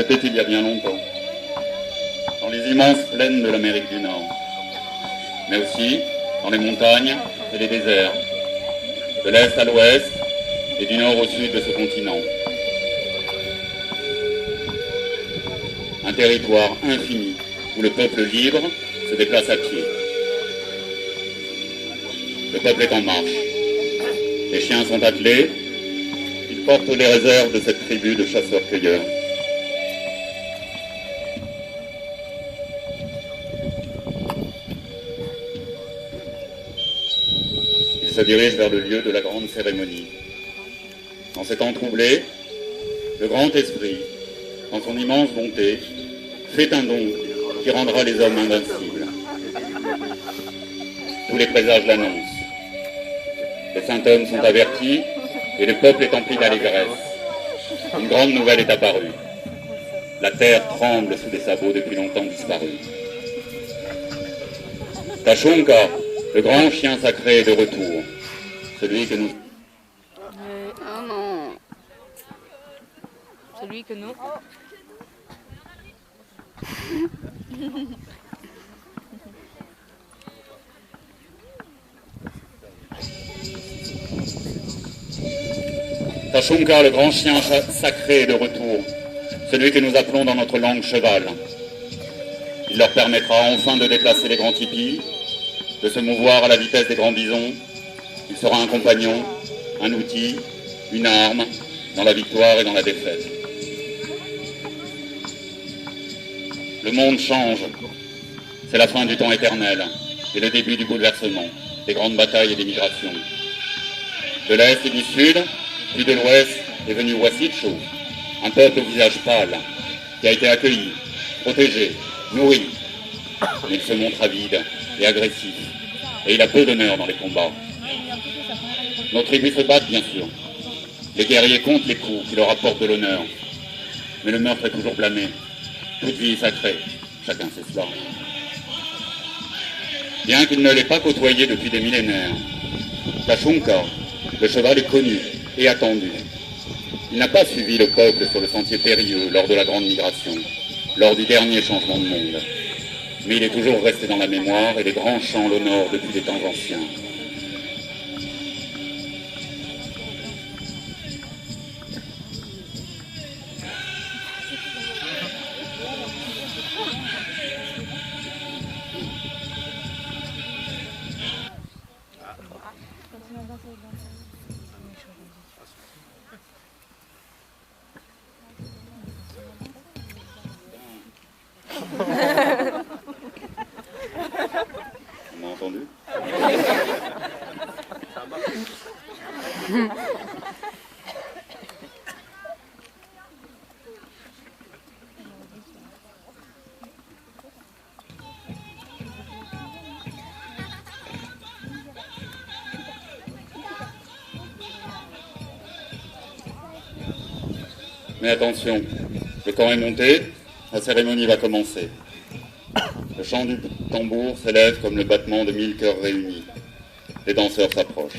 C'était il y a bien longtemps, dans les immenses plaines de l'Amérique du Nord, mais aussi dans les montagnes et les déserts, de l'Est à l'Ouest et du Nord au Sud de ce continent. Un territoire infini où le peuple libre se déplace à pied. Le peuple est en marche. Les chiens sont attelés. Ils portent les réserves de cette tribu de chasseurs-cueilleurs. Ils se dirigent vers le lieu de la grande cérémonie. Dans ces temps troublés, le grand esprit, dans son immense bonté, fait un don qui rendra les hommes invincibles. Tous les présages l'annoncent. Les saints hommes sont avertis et le peuple est empli d'allégresse. Une grande nouvelle est apparue. La terre tremble sous des sabots depuis longtemps disparus. Tashunka, le grand chien sacré, est de retour. Celui que nous... Ah non. Celui que nous... Tashunka, le grand chien sacré, est de retour. Celui que nous appelons dans notre langue cheval. Il leur permettra enfin de déplacer les grands tipis, de se mouvoir à la vitesse des grands bisons. Il sera un compagnon, un outil, une arme, dans la victoire et dans la défaite. Le monde change. C'est la fin du temps éternel et le début du bouleversement, des grandes batailles et des migrations. De l'Est et du Sud, puis de l'Ouest, est venu Wasicho, un peuple au visage pâle, qui a été accueilli, protégé, nourri. Mais il se montre avide et agressif, et il a peu d'honneur dans les combats. Nos tribus se battent, bien sûr. Les guerriers comptent les coups qui leur apportent de l'honneur. Mais le meurtre est toujours blâmé. Toute vie est sacrée. Chacun sait cela. Bien qu'il ne l'ait pas côtoyé depuis des millénaires, Tashunka, le cheval, est connu et attendu. Il n'a pas suivi le peuple sur le sentier périlleux lors de la grande migration, lors du dernier changement de monde. Mais il est toujours resté dans la mémoire et les grands chants l'honorent depuis des temps anciens. On m'a entendu? Mais attention, le temps est monté, la cérémonie va commencer. Le chant du tambour s'élève comme le battement de 1000 cœurs réunis. Les danseurs s'approchent.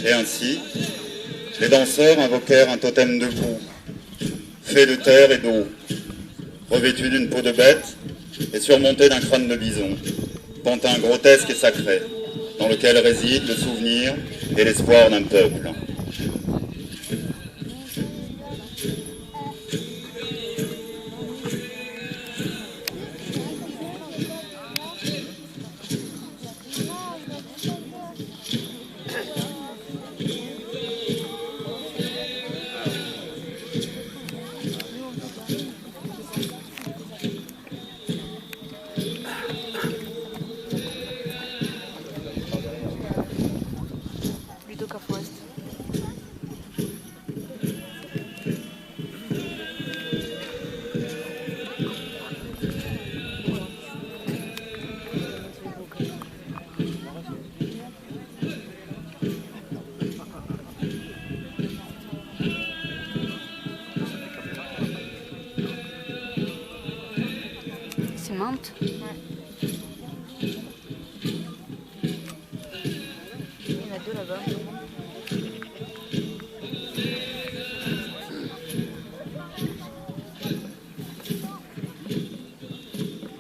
Et ainsi, les danseurs invoquèrent un totem de boue, fait de terre et d'eau, revêtu d'une peau de bête et surmonté d'un crâne de bison, pantin grotesque et sacré, dans lequel réside le souvenir et l'espoir d'un peuple. Plutôt qu'à Forest. C'est menthe. Il y en a deux là-bas.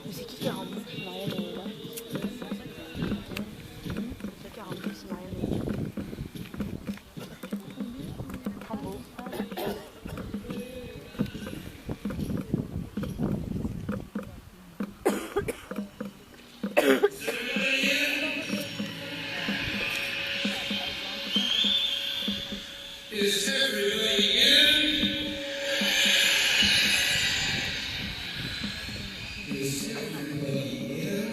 Mais c'est qui a rempli? Marianne est là. C'est qui a rempli? C'est Marianne est là. Rambo. Is everybody in? Is everybody in?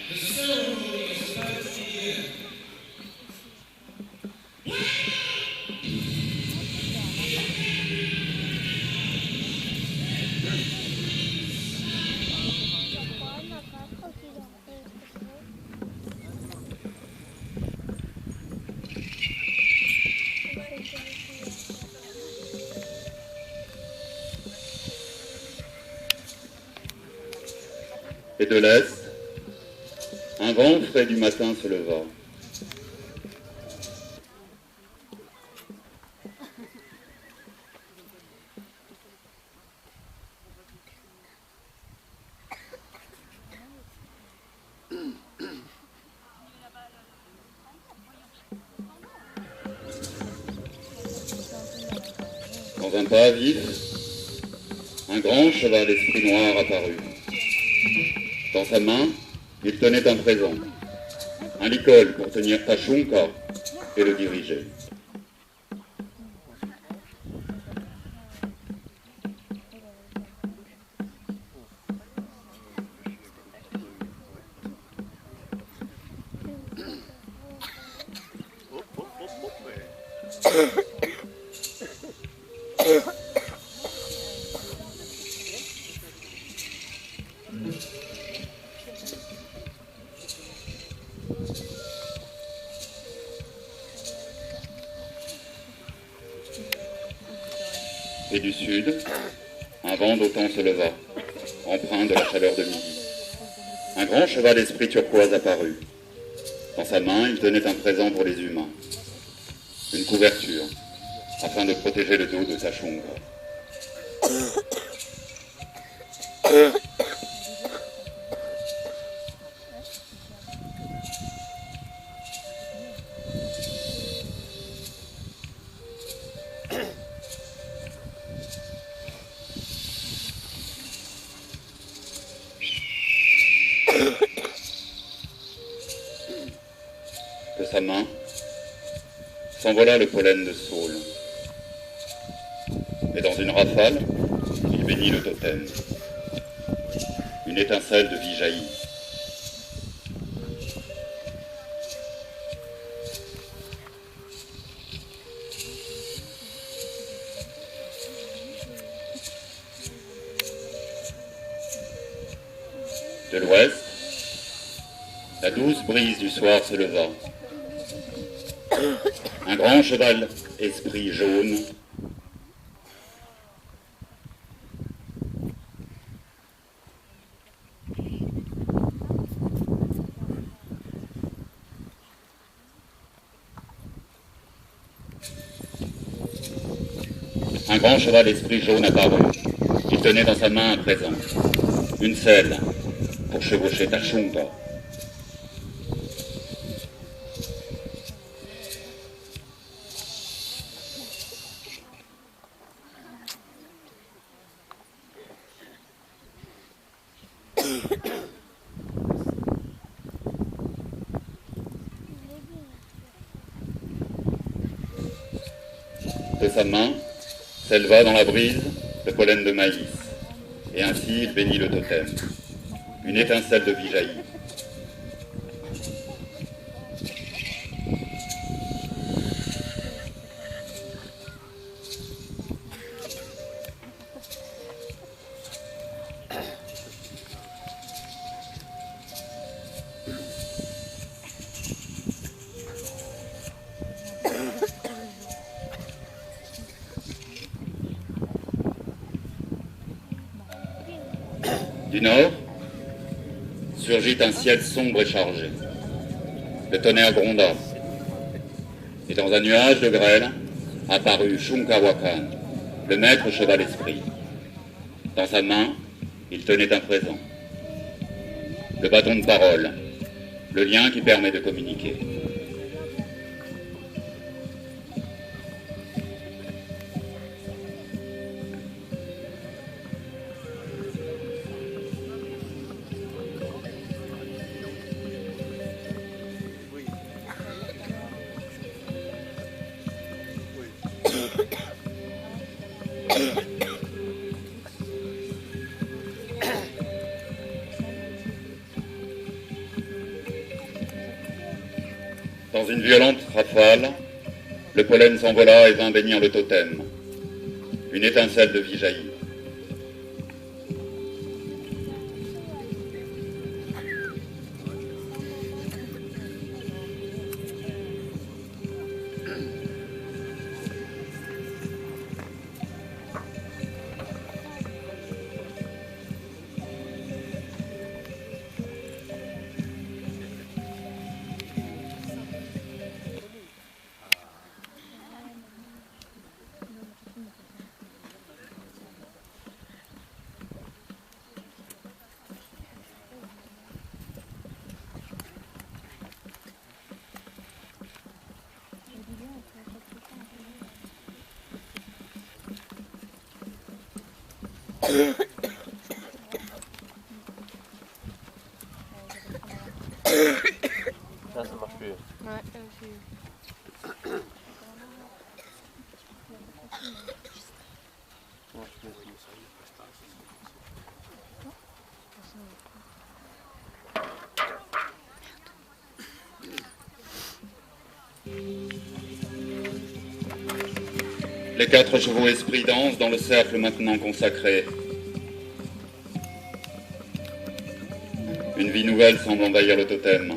The ceremony is about to begin. Et de l'est, un vent frais du matin se leva. Dans un pas vif, un grand cheval esprit noir apparut. Dans sa main, il tenait un présent, un licol pour tenir Tachonka et le diriger. Et du sud, un vent d'automne se leva, empreint de la chaleur de midi. Un grand cheval esprit turquoise apparut. Dans sa main, il tenait un présent pour les humains, une couverture, afin de protéger le dos de Tachonga. De sa main s'envola le pollen de saule. Et dans une rafale, il bénit le totem. Une étincelle de vie jaillit. De l'ouest, la douce brise du soir se leva. Un grand cheval, esprit jaune, un grand cheval esprit jaune apparut. Il tenait dans sa main un présent, une selle pour chevaucher Tachumba. De sa main s'éleva dans la brise le pollen de maïs, et ainsi il bénit le totem. Une étincelle de vie jaillit. Du nord, surgit un ciel sombre et chargé. Le tonnerre gronda. Et dans un nuage de grêle, apparut Shunkawakan, le maître cheval esprit. Dans sa main, il tenait un présent. Le bâton de parole, le lien qui permet de communiquer. Dans une violente rafale, le pollen s'envola et vint bénir le totem. Une étincelle de vie jaillit. Ça marche plus. Ouais, Les 4 chevaux esprits dansent dans le cercle maintenant consacré. Une vie nouvelle semble envahir le totem.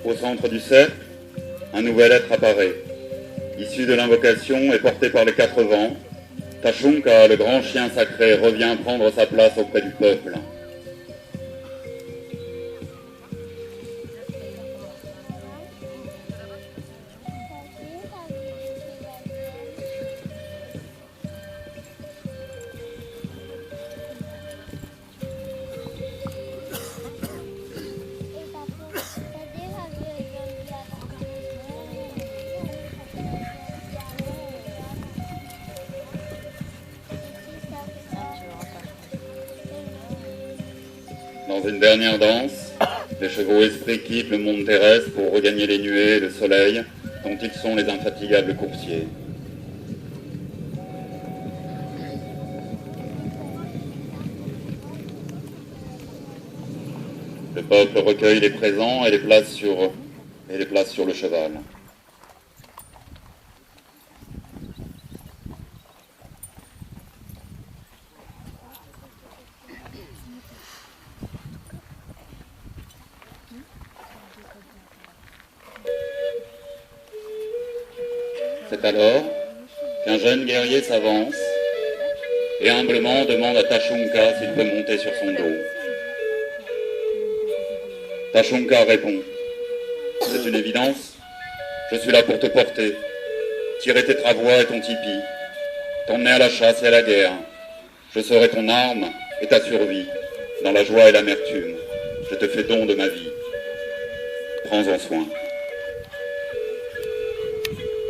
Au centre du cercle, un nouvel être apparaît. Issu de l'invocation et porté par les quatre vents, Tashunka, le grand chien sacré, revient prendre sa place auprès du peuple. Dans une dernière danse, les chevaux esprits quittent le monde terrestre pour regagner les nuées et le soleil, dont ils sont les infatigables coursiers. Le peuple recueille les présents et les place sur le cheval. C'est alors qu'un jeune guerrier s'avance et humblement demande à Tashunka s'il peut monter sur son dos. Tashunka répond: « C'est une évidence, je suis là pour te porter, tirer tes travois et ton tipi, t'emmener à la chasse et à la guerre. Je serai ton arme et ta survie, dans la joie et l'amertume. Je te fais don de ma vie. Prends-en soin. »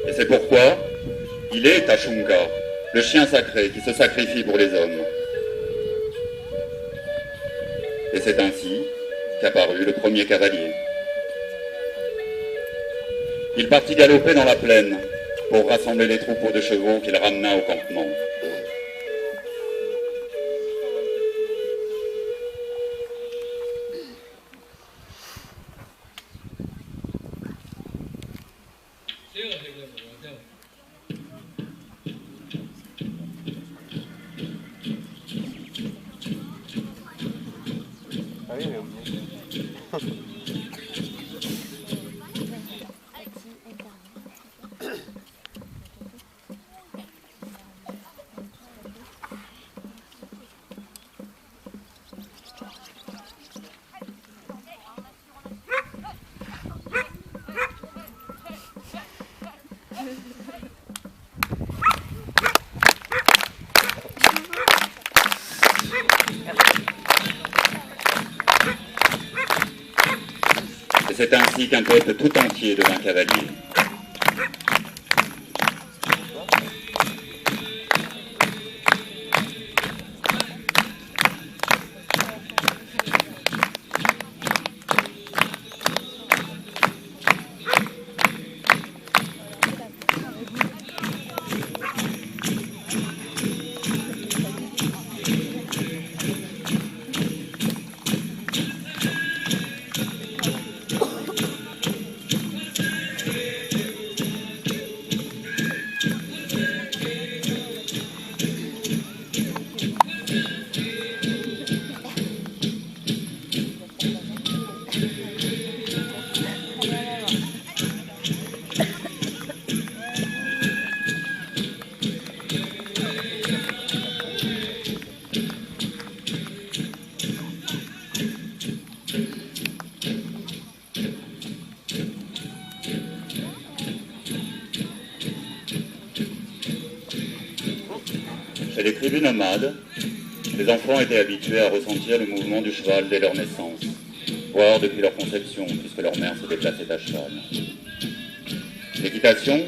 Et c'est pourquoi il est Tashunka, le chien sacré qui se sacrifie pour les hommes. Et c'est ainsi qu'apparut le premier cavalier. Il partit galoper dans la plaine pour rassembler les troupeaux de chevaux qu'il ramena au campement. Et c'est ainsi qu'un peuple tout entier devint cavalier. Chez les tribus nomades, les enfants étaient habitués à ressentir le mouvement du cheval dès leur naissance, voire depuis leur conception, puisque leur mère se déplaçait à cheval. L'équitation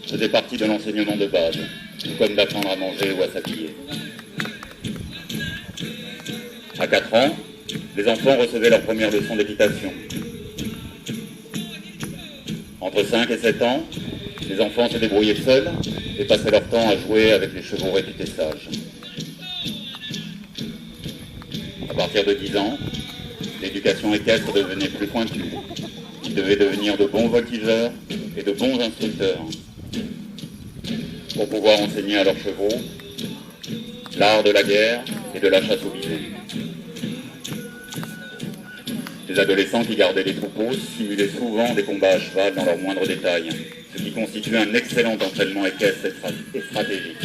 faisait partie de l'enseignement de base, tout comme d'apprendre à manger ou à s'habiller. À 4 ans, les enfants recevaient leur première leçon d'équitation. Entre 5 et 7 ans, les enfants se débrouillaient seuls et passaient leur temps à jouer avec les chevaux réputés sages. À partir de 10 ans, l'éducation équestre devenait plus pointue. Ils devaient devenir de bons voltigeurs et de bons instructeurs pour pouvoir enseigner à leurs chevaux l'art de la guerre et de la chasse au biset. Les adolescents qui gardaient les troupeaux simulaient souvent des combats à cheval dans leurs moindres détails, ce qui constituait un excellent entraînement équestre et stratégique.